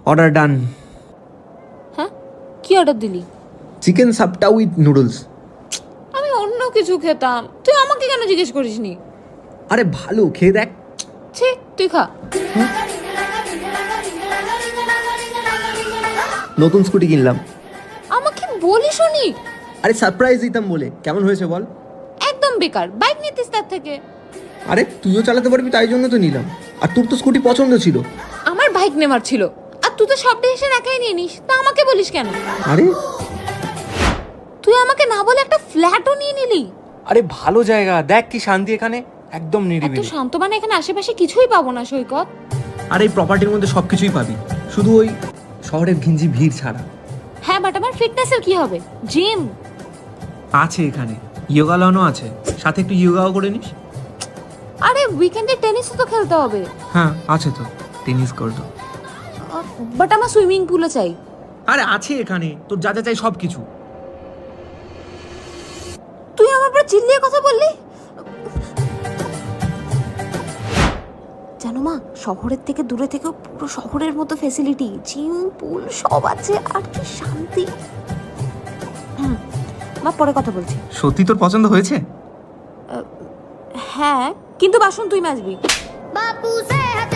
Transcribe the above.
Order ডান। হ্যাঁ, কি order দিলি? চিকেন সাপটা উইথ নুডলস। আমি অন্য কিছু খেতাম, তুই আমাকে কেন জিজ্ঞেস করিসনি? আরে ভালো, খেয়ে দেখ। ছি, তুই খা। নতুন স্কুটি কিনলাম। আমাকে বলিসনি? আরে সারপ্রাইজ দিতাম বলে। কেমন হয়েছে বল? একদম বেকার, বাইক নিতিস তার থেকে। আরে তুইও চালাতে পারবি তাই জন্য তো নিলাম। আর তোর তো স্কুটি পছন্দ ছিল। আমার বাইক নেওয়ার ছিল, আর তুই তো সব ডিসিশন একাই নিয়ে নিস, তা আমাকে বলিস কেন? আরে তুই আমাকে না বলে একটা ফ্ল্যাটও নিয়ে নিলি। আরে ভালো জায়গা, দেখ কি শান্তি এখানে, একদম এত নিরিবিলি। শান্ত, মানে এখানে আশেপাশে কিছুই পাবো না সৈকত। আর এই প্রপার্টির মধ্যে সব কিছুই পাবি, শুধু ওই শহরের ঘিঞ্জি ভিড় ছাড়া। হ্যাঁ, বাট আমার ফিটনেসের কি হবে? জিম আছে এখানে, ইয়োগা লনও আছে, সাথে একটু ইয়োগাও করে নিস। আরে উইকেন্ডে টেনিসও তো খেলতে হবে। হ্যাঁ আছে তো, টেনিস করতো। বাট আমার সুইমিং পুলও চাই। আরে আছে এখানে, তোর যা যা চাই সব কিছু। তুই আমার পর চিল্লিয়ে কথা বললি। জানো মা, শহরের থেকে দূরে থেকেও পুরো শহরের মতো ফেসিলিটি, জিম পুল সব আছে, আর কি শান্তি। মা, পরে কথা বলছি। সত্যি তোর পছন্দ হয়েছে? হ্যাঁ, কিন্তু বাসন তুই মাজবি। बापू से हट